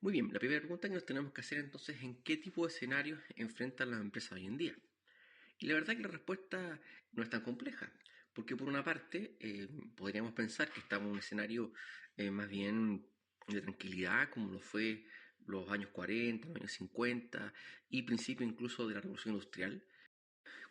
Muy bien, la primera pregunta que nos tenemos que hacer entonces es ¿en qué tipo de escenarios enfrentan las empresas hoy en día? Y la verdad que la respuesta no es tan compleja, porque por una parte podríamos pensar que estamos en un escenario más bien de tranquilidad, como lo fue los años 40, los años 50 y principio incluso de la revolución industrial.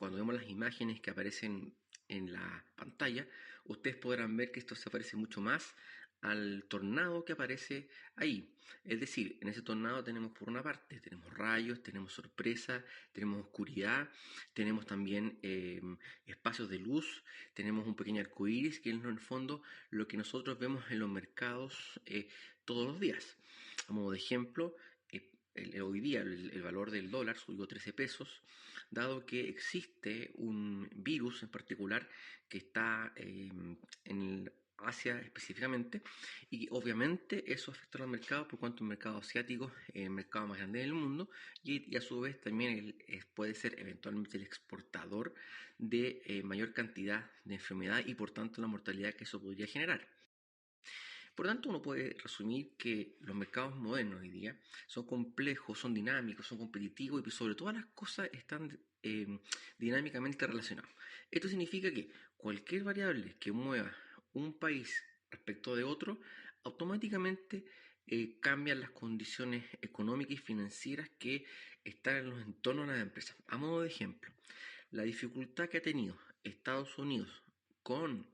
Cuando vemos las imágenes que aparecen en la pantalla, ustedes podrán ver que esto se parece mucho más al tornado que aparece ahí. Es decir, en ese tornado tenemos por una parte, tenemos rayos, tenemos sorpresa, tenemos oscuridad, tenemos también espacios de luz, tenemos un pequeño arco iris, que es en el fondo lo que nosotros vemos en los mercados todos los días. A modo de ejemplo, hoy día el valor del dólar subió 13 pesos, dado que existe un virus en particular que está en Asia específicamente, y obviamente eso afecta a los mercados por cuanto el mercado asiático es el mercado más grande del mundo y a su vez también puede ser eventualmente el exportador de mayor cantidad de enfermedad y por tanto la mortalidad que eso podría generar. Por lo tanto, uno puede resumir que los mercados modernos hoy día son complejos, son dinámicos, son competitivos y sobre todas las cosas están dinámicamente relacionados. Esto significa que cualquier variable que mueva un país respecto de otro, automáticamente cambian las condiciones económicas y financieras que están en los entornos de las empresas. A modo de ejemplo, la dificultad que ha tenido Estados Unidos con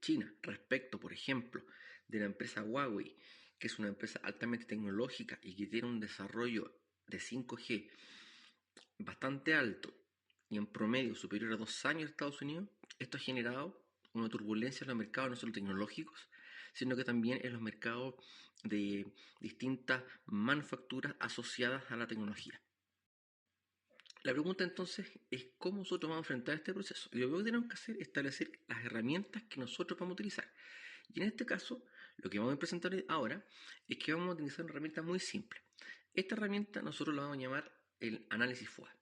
China respecto, por ejemplo, de la empresa Huawei, que es una empresa altamente tecnológica y que tiene un desarrollo de 5G bastante alto y en promedio superior a 2 años en Estados Unidos, esto ha generado una turbulencia en los mercados no solo tecnológicos, sino que también en los mercados de distintas manufacturas asociadas a la tecnología. La pregunta entonces es cómo nosotros vamos a enfrentar este proceso. Y lo primero que tenemos que hacer es establecer las herramientas que nosotros vamos a utilizar. Y en este caso, lo que vamos a presentar ahora es que vamos a utilizar una herramienta muy simple. Esta herramienta nosotros la vamos a llamar el análisis FODA.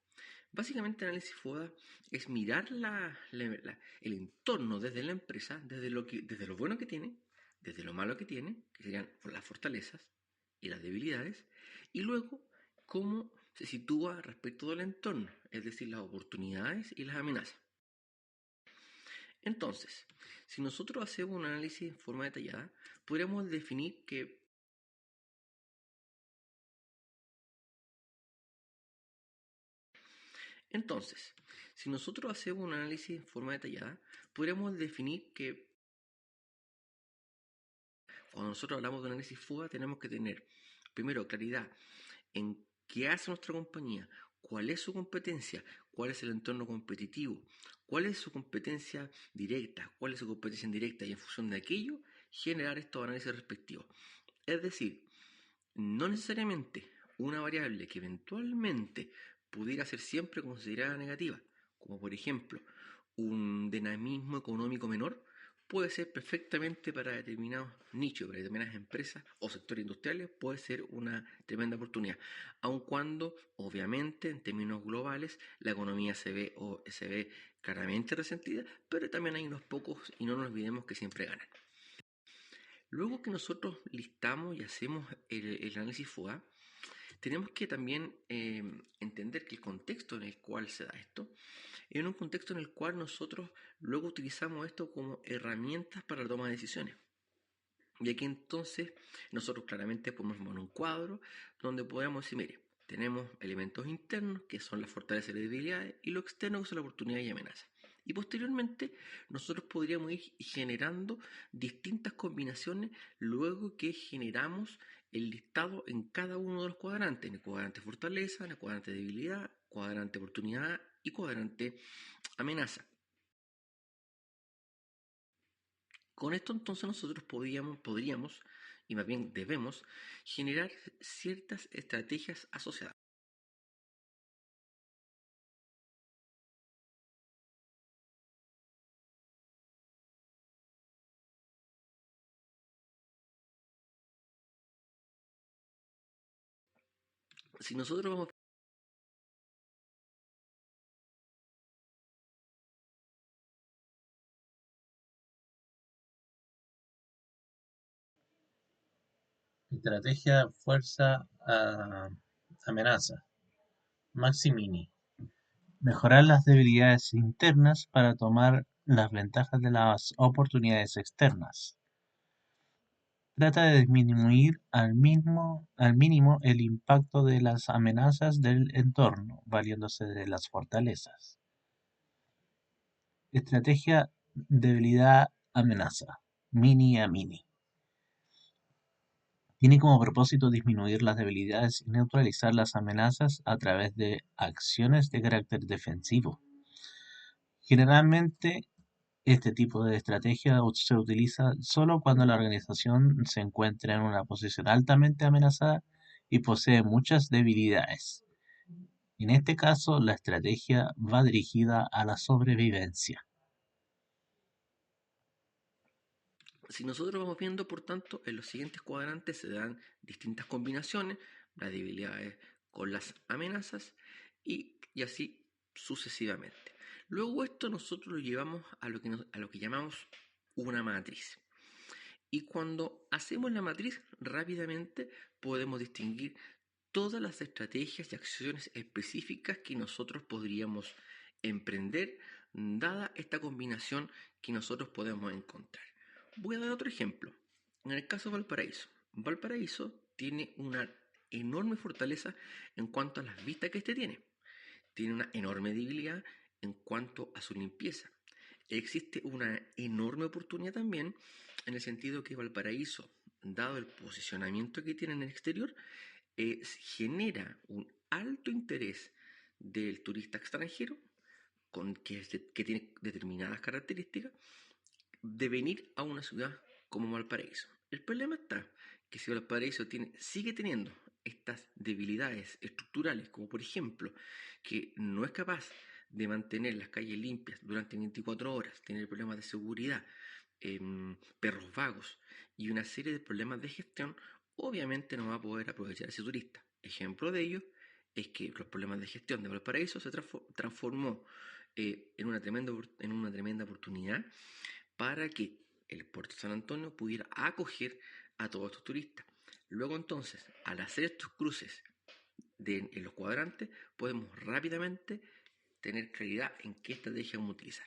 Básicamente el análisis FODA es mirar el entorno desde la empresa, desde lo bueno que tiene, desde lo malo que tiene, que serían las fortalezas y las debilidades, y luego cómo se sitúa respecto del entorno, es decir, las oportunidades y las amenazas. Entonces, si nosotros hacemos un análisis en forma detallada, podríamos definir que Entonces, si nosotros hacemos un análisis en forma detallada, podríamos definir que cuando nosotros hablamos de un análisis fuga tenemos que tener primero claridad en qué hace nuestra compañía, cuál es su competencia, cuál es el entorno competitivo, cuál es su competencia directa, cuál es su competencia indirecta y en función de aquello generar estos análisis respectivos. Es decir, no necesariamente una variable que eventualmente pudiera ser siempre considerada negativa, como por ejemplo un dinamismo económico menor, puede ser perfectamente para determinados nichos, para determinadas empresas o sectores industriales, puede ser una tremenda oportunidad, aun cuando obviamente en términos globales la economía se ve claramente resentida, pero también hay unos pocos y no nos olvidemos que siempre ganan. Luego que nosotros listamos y hacemos el análisis FODA, tenemos que también entender que el contexto en el cual se da esto es un contexto en el cual nosotros luego utilizamos esto como herramientas para la toma de decisiones. Y aquí entonces nosotros claramente podemos formar un cuadro donde podemos decir, mire, tenemos elementos internos que son las fortalezas y las debilidades y lo externo que son las oportunidades y amenazas. Y posteriormente nosotros podríamos ir generando distintas combinaciones luego que generamos el listado en cada uno de los cuadrantes, en el cuadrante fortaleza, en el cuadrante debilidad, cuadrante oportunidad y cuadrante amenaza. Con esto entonces nosotros podríamos, y más bien debemos, generar ciertas estrategias asociadas. Si nosotros vamos Estrategia, fuerza, amenaza. Maxi Mini. Mejorar las debilidades internas para tomar las ventajas de las oportunidades externas. Trata de disminuir al mínimo el impacto de las amenazas del entorno, valiéndose de las fortalezas. Estrategia debilidad amenaza. Mini a mini. Tiene como propósito disminuir las debilidades y neutralizar las amenazas a través de acciones de carácter defensivo. Generalmente, este tipo de estrategia se utiliza solo cuando la organización se encuentra en una posición altamente amenazada y posee muchas debilidades. En este caso, la estrategia va dirigida a la sobrevivencia. Si nosotros vamos viendo, por tanto, en los siguientes cuadrantes se dan distintas combinaciones, las debilidades con las amenazas y así sucesivamente. Luego esto nosotros lo llevamos a lo que llamamos una matriz. Y cuando hacemos la matriz, rápidamente podemos distinguir todas las estrategias y acciones específicas que nosotros podríamos emprender dada esta combinación que nosotros podemos encontrar. Voy a dar otro ejemplo. En el caso de Valparaíso. Valparaíso tiene una enorme fortaleza en cuanto a las vistas que este tiene. Tiene una enorme debilidad en cuanto a su limpieza. Existe una enorme oportunidad también en el sentido que Valparaíso, dado el posicionamiento que tiene en el exterior, genera un alto interés del turista extranjero que tiene determinadas características de venir a una ciudad como Valparaíso. El problema está que si Valparaíso sigue teniendo estas debilidades estructurales, como por ejemplo que no es capaz de mantener las calles limpias durante 24 horas, tiene problemas de seguridad, perros vagos y una serie de problemas de gestión, obviamente no va a poder aprovechar a ese turista. Ejemplo de ello es que los problemas de gestión de Valparaíso se transformó en una tremenda oportunidad para que el puerto de San Antonio pudiera acoger a todos estos turistas. Luego entonces, al hacer estos cruces en los cuadrantes, podemos rápidamente tener claridad en qué estrategia vamos a utilizar.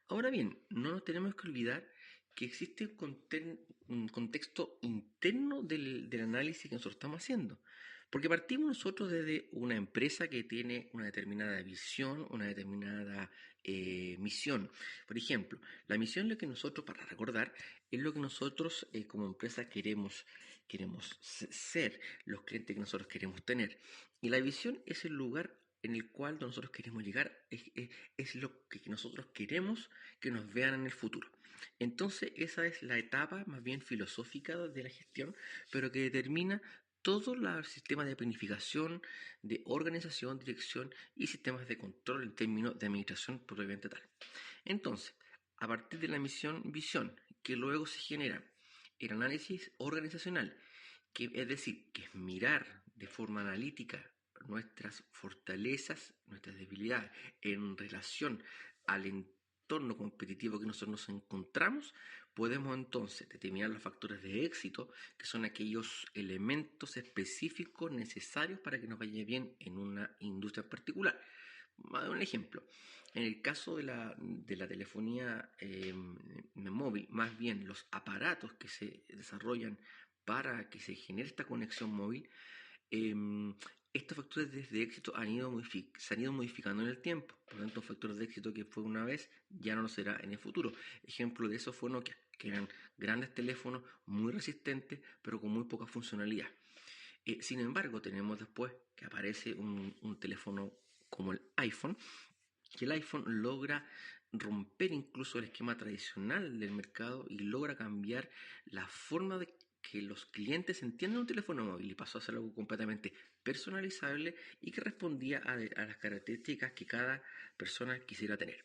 Ahora bien, no nos tenemos que olvidar que existe un contexto interno del análisis que nosotros estamos haciendo. Porque partimos nosotros desde una empresa que tiene una determinada visión, una determinada misión. Por ejemplo, la misión es lo que nosotros, para recordar, es lo que nosotros como empresa queremos ser, los clientes que nosotros queremos tener. Y la visión es el lugar en el cual nosotros queremos llegar, es lo que nosotros queremos que nos vean en el futuro. Entonces esa es la etapa más bien filosófica de la gestión, pero que determina todo el sistema de planificación, de organización, dirección y sistemas de control en términos de administración propiamente tal. Entonces, a partir de la misión, visión, que luego se genera el análisis organizacional, que es decir, que es mirar de forma analítica nuestras fortalezas, nuestras debilidades en relación al entorno competitivo que nosotros nos encontramos, podemos entonces determinar los factores de éxito, que son aquellos elementos específicos necesarios para que nos vaya bien en una industria en particular. Voy a dar un ejemplo. En el caso de la telefonía móvil, más bien los aparatos que se desarrollan para que se genere esta conexión móvil, eh, estos factores de éxito se han ido modificando en el tiempo. Por lo tanto, un factor de éxito que fue una vez ya no lo será en el futuro. Ejemplo de eso fue Nokia, que eran grandes teléfonos muy resistentes, pero con muy poca funcionalidad. Sin embargo, tenemos después que aparece un teléfono como el iPhone, que el iPhone logra romper incluso el esquema tradicional del mercado y logra cambiar la forma de que los clientes entienden un teléfono móvil y pasó a ser algo completamente personalizable y que respondía a las características que cada persona quisiera tener.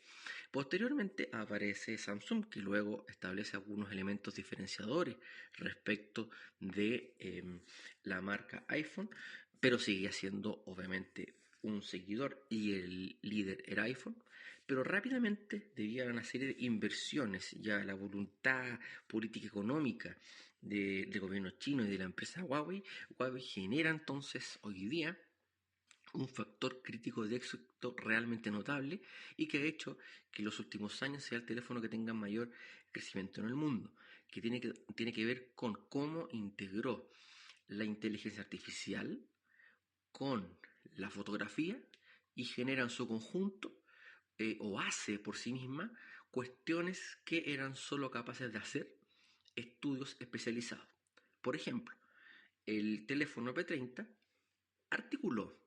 Posteriormente aparece Samsung, que luego establece algunos elementos diferenciadores respecto de la marca iPhone, pero sigue siendo obviamente un seguidor y el líder era iPhone, Pero rápidamente, debido a una serie de inversiones y a la voluntad política económica del gobierno chino y de la empresa Huawei, Huawei genera entonces hoy día un factor crítico de éxito realmente notable y que ha hecho que en los últimos años sea el teléfono que tenga mayor crecimiento en el mundo, que tiene que ver con cómo integró la inteligencia artificial con la fotografía y genera en su conjunto o hace por sí misma cuestiones que eran solo capaces de hacer estudios especializados. Por ejemplo, el teléfono P30 articuló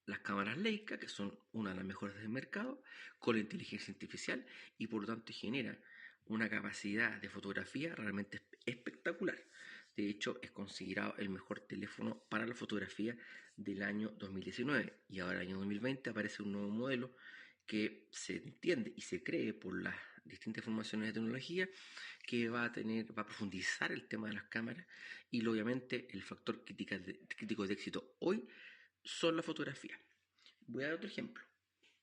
las cámaras Leica, que son una de las mejores del mercado, con la inteligencia artificial y por lo tanto genera una capacidad de fotografía realmente espectacular. De hecho, es considerado el mejor teléfono para la fotografía del año 2019 y ahora el año 2020 aparece un nuevo modelo que se entiende y se cree por las distintas formaciones de tecnología que va a profundizar el tema de las cámaras y obviamente el factor crítico de éxito hoy son la fotografía. Voy a dar otro ejemplo.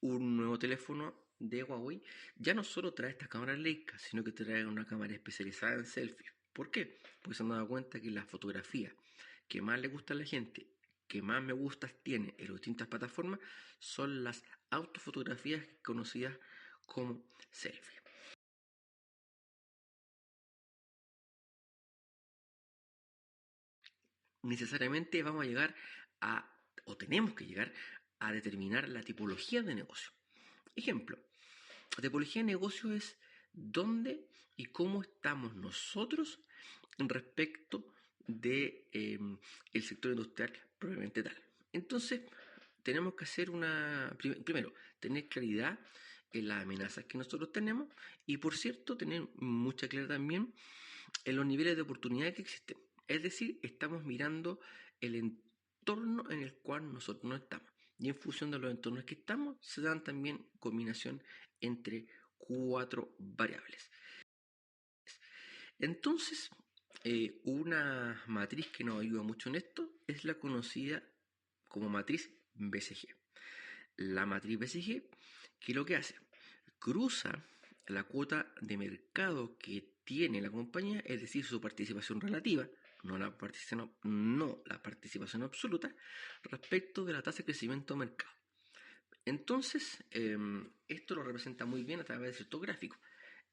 Un nuevo teléfono de Huawei ya no solo trae estas cámaras Leica, sino que trae una cámara especializada en selfies. ¿Por qué? Porque se han dado cuenta que las fotografías que más le gusta a la gente, que más me gustas tiene en las distintas plataformas, son las autofotografías conocidas como selfies. Necesariamente vamos a llegar a, o tenemos que llegar a determinar la tipología de negocio. Ejemplo, la tipología de negocio es dónde y cómo estamos nosotros respecto de el sector industrial propiamente tal. Entonces, tenemos que hacer primero, tener claridad en las amenazas que nosotros tenemos y, por cierto, tener mucha claridad también en los niveles de oportunidad que existen. Es decir, estamos mirando el entorno en el cual nosotros no estamos. Y en función de los entornos que estamos, se dan también combinación entre 4 variables. Entonces, una matriz que nos ayuda mucho en esto es la conocida como matriz BCG. La matriz BCG, ¿qué la cruza la cuota de mercado que tiene la compañía, es decir, su participación relativa, no la participación absoluta, respecto de la tasa de crecimiento de mercado. Entonces, esto lo representa muy bien a través de ciertos gráficos.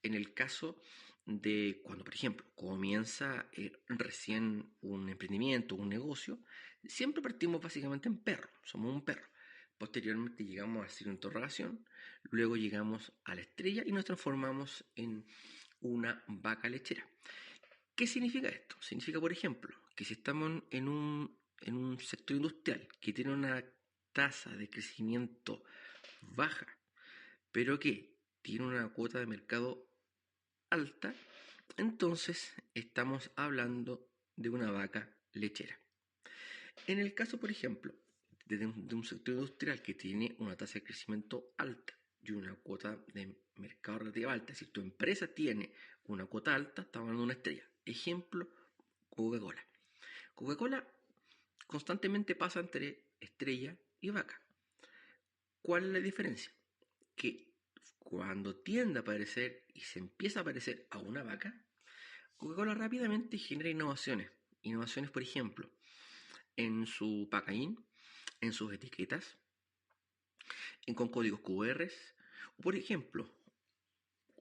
En el caso de cuando, por ejemplo, comienza recién un emprendimiento, un negocio, siempre partimos básicamente en perro, somos un perro. Posteriormente llegamos al signo de interrogación, luego llegamos a la estrella y nos transformamos en una vaca lechera. ¿Qué significa esto? Significa, por ejemplo, que si estamos en un sector industrial que tiene una tasa de crecimiento baja, pero que tiene una cuota de mercado alta, entonces estamos hablando de una vaca lechera. En el caso, por ejemplo, de un sector industrial que tiene una tasa de crecimiento alta y una cuota de mercado relativa alta, es decir, tu empresa tiene una cuota alta, estamos hablando de una estrella. Ejemplo, Coca-Cola. Coca-Cola constantemente pasa entre estrella y vaca. ¿Cuál es la diferencia? Que cuando tiende a aparecer y se empieza a parecer a una vaca, Coca-Cola rápidamente genera innovaciones. Innovaciones, por ejemplo, en su packaging, en sus etiquetas, con códigos QR, o por ejemplo,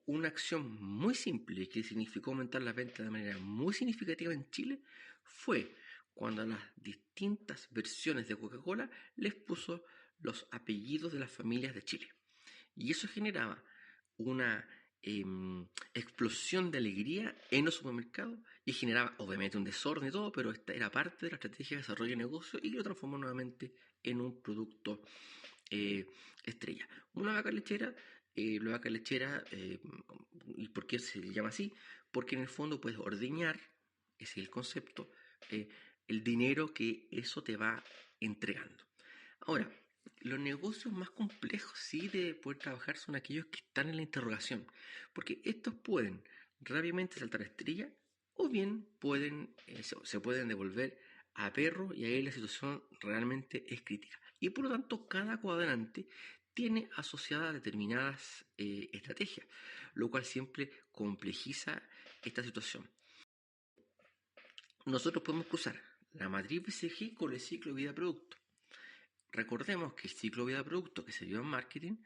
una acción muy simple que significó aumentar las ventas de manera muy significativa en Chile fue cuando a las distintas versiones de Coca-Cola les puso los apellidos de las familias de Chile. Y eso generaba una explosión de alegría en los supermercados y generaba obviamente un desorden y todo, pero esta era parte de la estrategia de desarrollo de negocio y lo transformó nuevamente en un producto estrella. Una vaca lechera, la vaca lechera, ¿y por qué se le llama así? Porque en el fondo puedes ordeñar, ese es el concepto, el dinero que eso te va entregando. Ahora, los negocios más complejos, sí, de poder trabajar son aquellos que están en la interrogación, porque estos pueden rápidamente saltar a estrella o bien se pueden devolver a perro y ahí la situación realmente es crítica. Y por lo tanto, cada cuadrante tiene asociadas determinadas estrategias, lo cual siempre complejiza esta situación. Nosotros podemos cruzar la matriz BCG con el ciclo vida-producto. Recordemos que el ciclo vida-producto que se dio en marketing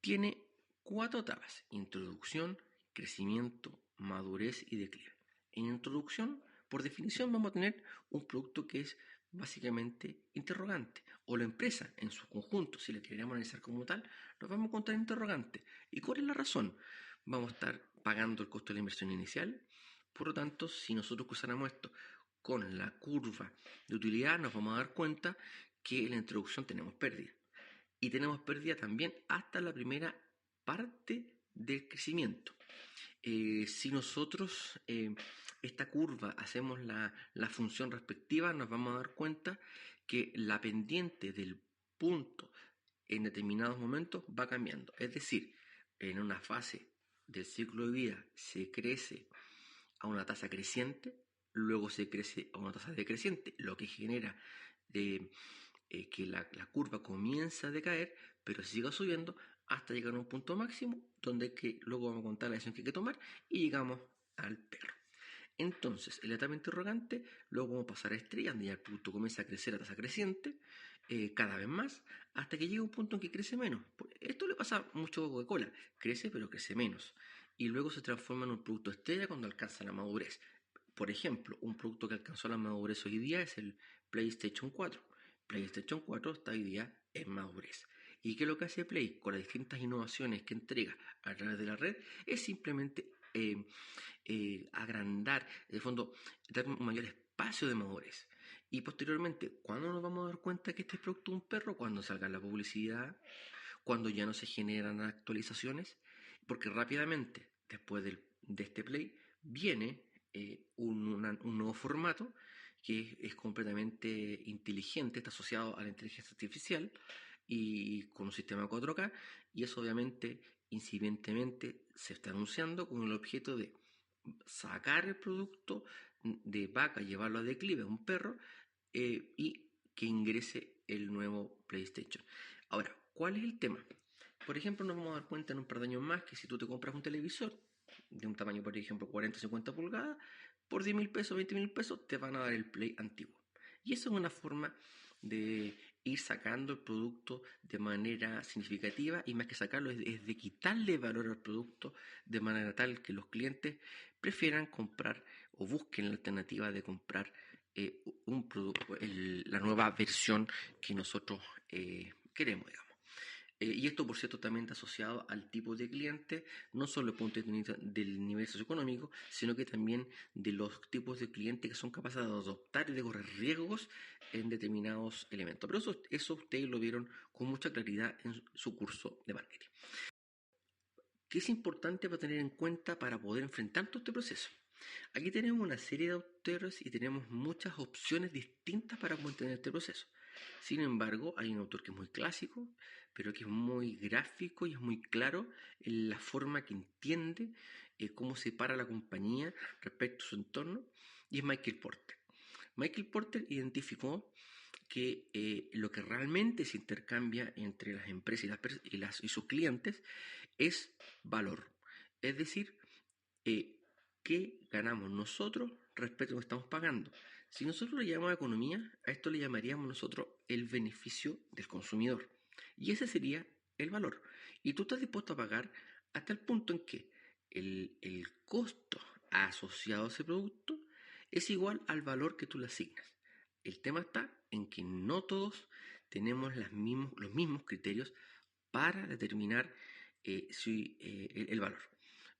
tiene 4 etapas: introducción, crecimiento, madurez y declive. En introducción, por definición, vamos a tener un producto que es básicamente interrogante, o la empresa en su conjunto, si la queremos analizar como tal, nos vamos a encontrar interrogante. ¿Y cuál es la razón? Vamos a estar pagando el costo de la inversión inicial. Por lo tanto, si nosotros cruzáramos esto con la curva de utilidad, nos vamos a dar cuenta que en la introducción tenemos pérdida. Y tenemos pérdida también hasta la primera parte del crecimiento. Si nosotros esta curva hacemos la función respectiva, nos vamos a dar cuenta que la pendiente del punto en determinados momentos va cambiando. Es decir, en una fase del ciclo de vida se crece a una tasa creciente, luego se crece a una tasa decreciente, lo que genera que la curva comienza a decaer, pero siga subiendo hasta llegar a un punto máximo, donde luego vamos a contar la decisión que hay que tomar y llegamos al perro. Entonces, en la etapa interrogante, luego vamos a pasar a estrella, donde ya el producto comienza a crecer a tasa creciente, cada vez más, hasta que llega un punto en que crece menos. Esto le pasa mucho a Coca-Cola, crece pero crece menos. Y luego se transforma en un producto estrella cuando alcanza la madurez. Por ejemplo, un producto que alcanzó la madurez hoy día es el PlayStation 4. PlayStation 4 está hoy día en madurez. ¿Y qué es lo que hace Play con las distintas innovaciones que entrega a través de la red? Es simplemente agrandar, en el fondo, dar un mayor espacio de madurez. Y posteriormente, ¿cuándo nos vamos a dar cuenta que este producto es un perro? Cuando salga la publicidad, cuando ya no se generan actualizaciones, porque rápidamente, después de este Play, viene un nuevo formato que es completamente inteligente, está asociado a la inteligencia artificial y con un sistema 4K, y eso obviamente incidentemente se está anunciando con el objeto de sacar el producto de vaca, llevarlo a declive a un perro y que ingrese el nuevo PlayStation. Ahora, ¿cuál es el tema? Por ejemplo, nos vamos a dar cuenta en un par de años más que si tú te compras un televisor de un tamaño, por ejemplo, 40 o 50 pulgadas, por 10.000 pesos, 20.000 pesos, te van a dar el Play antiguo. Y eso es una forma de ir sacando el producto de manera significativa, y más que sacarlo es de quitarle valor al producto de manera tal que los clientes prefieran comprar o busquen la alternativa de comprar un producto, la nueva versión que nosotros queremos, digamos. Y esto, por cierto, también está asociado al tipo de cliente, no solo desde el punto de vista del nivel socioeconómico, sino que también de los tipos de clientes que son capaces de adoptar y de correr riesgos en determinados elementos. Pero eso ustedes lo vieron con mucha claridad en su curso de marketing. ¿Qué es importante para tener en cuenta para poder enfrentar todo este proceso? Aquí tenemos una serie de autores y tenemos muchas opciones distintas para mantener este proceso. Sin embargo, hay un autor que es muy clásico, pero que es muy gráfico y es muy claro en la forma que entiende cómo se para la compañía respecto a su entorno, y es Michael Porter. Michael Porter identificó que lo que realmente se intercambia entre las empresas y sus clientes es valor. Es decir, ¿qué ganamos nosotros respecto a lo que estamos pagando? Si nosotros le llamamos economía, a esto le llamaríamos nosotros el beneficio del consumidor. Y ese sería el valor. Y tú estás dispuesto a pagar hasta el punto en que el costo asociado a ese producto es igual al valor que tú le asignas. El tema está en que no todos tenemos los mismos criterios para determinar el valor.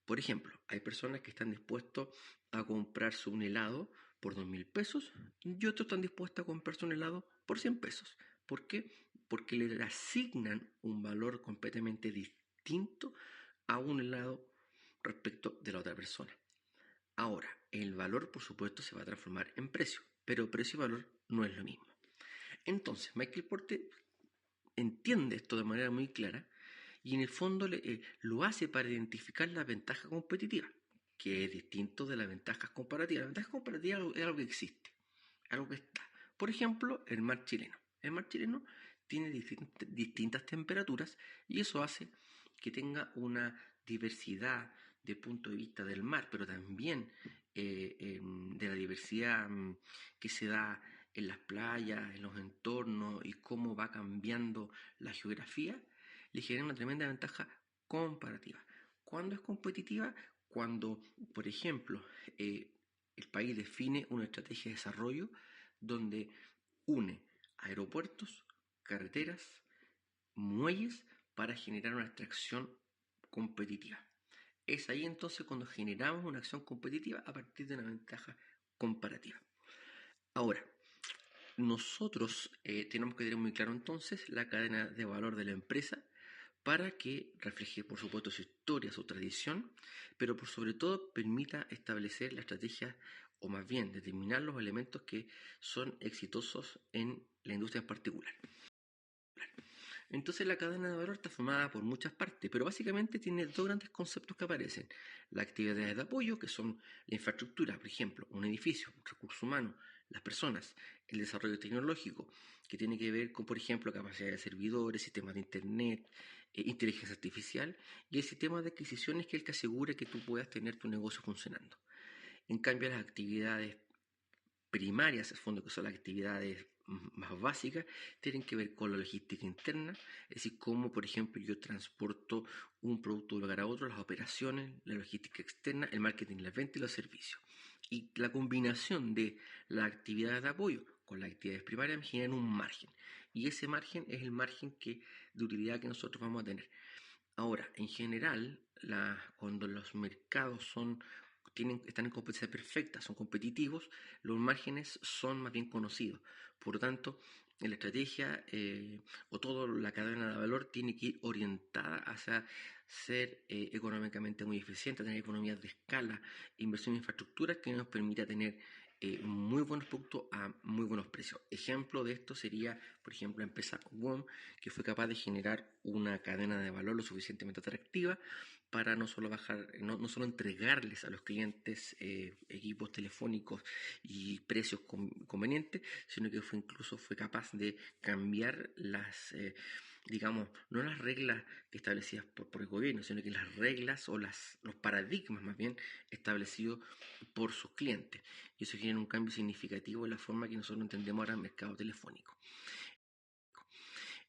Por ejemplo, hay personas que están dispuestos a comprarse un helado por 2.000 pesos y otros están dispuestos a comprarse un helado por 100 pesos. ¿Por qué? Porque le asignan un valor completamente distinto a un helado respecto de la otra persona. Ahora, el valor, por supuesto, se va a transformar en precio, pero precio y valor no es lo mismo. Entonces, Michael Porter entiende esto de manera muy clara y en el fondo lo hace para identificar la ventaja competitiva, que es distinto de las ventajas comparativas. La ventaja comparativa es algo que existe, algo que está. Por ejemplo, el mar chileno. El mar chileno tiene distintas temperaturas y eso hace que tenga una diversidad de punto de vista del mar, pero también de la diversidad que se da en las playas, en los entornos y cómo va cambiando la geografía, le genera una tremenda ventaja comparativa. ¿Cuándo es competitiva? Cuando, por ejemplo, el país define una estrategia de desarrollo donde une aeropuertos, carreteras, muelles para generar una extracción competitiva. Es ahí entonces cuando generamos una acción competitiva a partir de una ventaja comparativa. Ahora, nosotros tenemos que tener muy claro entonces la cadena de valor de la empresa para que refleje, por supuesto, su historia, su tradición, pero por sobre todo permita establecer la estrategia o más bien determinar los elementos que son exitosos en la industria en particular. Entonces la cadena de valor está formada por muchas partes, pero básicamente tiene dos grandes conceptos que aparecen. Las actividades de apoyo, que son la infraestructura, por ejemplo, un edificio, un recurso humano, las personas, el desarrollo tecnológico, que tiene que ver con, por ejemplo, capacidad de servidores, sistemas de internet, inteligencia artificial, y el sistema de adquisiciones que es el que asegura que tú puedas tener tu negocio funcionando. En cambio, las actividades primarias, al fondo, que son las actividades más básicas, tienen que ver con la logística interna, es decir, cómo, por ejemplo, yo transporto un producto de un lugar a otro, las operaciones, la logística externa, el marketing, las ventas y los servicios. Y la combinación de las actividades de apoyo con las actividades primarias me generan un margen. Y ese margen es el margen de utilidad que nosotros vamos a tener. Ahora, en general, cuando los mercados están en competencia perfecta, son competitivos, los márgenes son más bien conocidos. Por lo tanto, la estrategia o toda la cadena de valor tiene que ir orientada hacia ser económicamente muy eficiente, tener economías de escala, inversión en infraestructuras que nos permita tener muy buenos productos a muy buenos precios. Ejemplo de esto sería, por ejemplo, la empresa WOM, que fue capaz de generar una cadena de valor lo suficientemente atractiva para no solo no solo entregarles a los clientes equipos telefónicos y precios convenientes, sino que incluso fue capaz de cambiar digamos, no las reglas establecidas por el gobierno, sino que las reglas o los paradigmas más bien establecidos por sus clientes. Y eso genera un cambio significativo en la forma que nosotros entendemos ahora el mercado telefónico.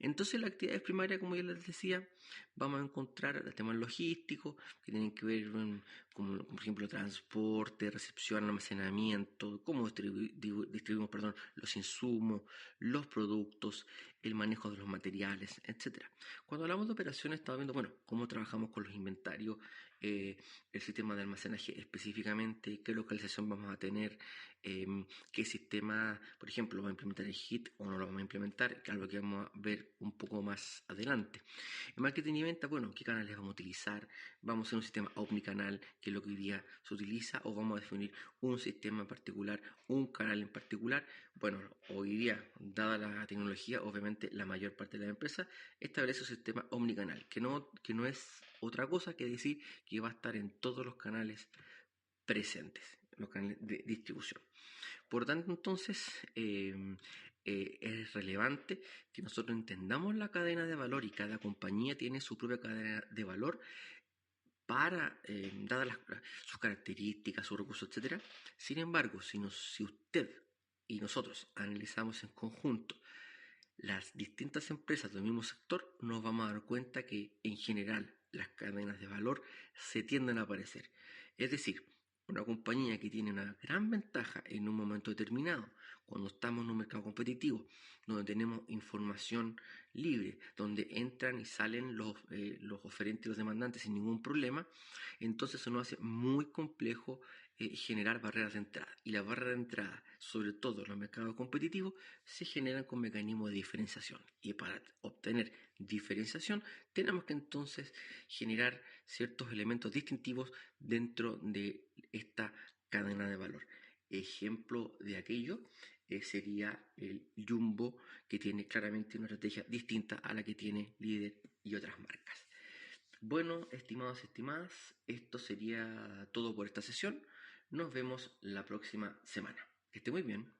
Entonces, las actividades primarias, como ya les decía, vamos a encontrar temas logísticos que tienen que ver con, por ejemplo, transporte, recepción, almacenamiento, cómo distribuimos, los insumos, los productos, el manejo de los materiales, etcétera. Cuando hablamos de operaciones, estamos viendo, bueno, cómo trabajamos con los inventarios, el sistema de almacenaje específicamente, qué localización vamos a tener, qué sistema, por ejemplo, vamos a implementar el HIT o no lo vamos a implementar, que es algo que vamos a ver un poco más adelante. En marketing y venta, bueno, qué canales vamos a utilizar, vamos a hacer un sistema omnicanal, que es lo que hoy día se utiliza, o vamos a definir un sistema en particular, un canal en particular. Bueno, hoy día, dada la tecnología, obviamente la mayor parte de la empresa establece un sistema omnicanal, que no es otra cosa que decir que va a estar en todos los canales presentes, los canales de distribución. Por tanto, entonces, es relevante que nosotros entendamos la cadena de valor y cada compañía tiene su propia cadena de valor para, dadas sus características, sus recursos, etc. Sin embargo, si usted y nosotros analizamos en conjunto las distintas empresas del mismo sector, nos vamos a dar cuenta que en general las cadenas de valor se tienden a aparecer. Es decir, una compañía que tiene una gran ventaja en un momento determinado, cuando estamos en un mercado competitivo, donde tenemos información libre, donde entran y salen los oferentes y los demandantes sin ningún problema, entonces eso nos hace muy complejo generar barreras de entrada. Y las barreras de entrada, sobre todo en los mercados competitivos, se generan con mecanismos de diferenciación. Y para obtener diferenciación, tenemos que entonces generar ciertos elementos distintivos dentro de esta cadena de valor. Ejemplo de aquello sería el Jumbo, que tiene claramente una estrategia distinta a la que tiene Líder y otras marcas. Bueno, estimados y estimadas, esto sería todo por esta sesión. Nos vemos la próxima semana. Que esté muy bien.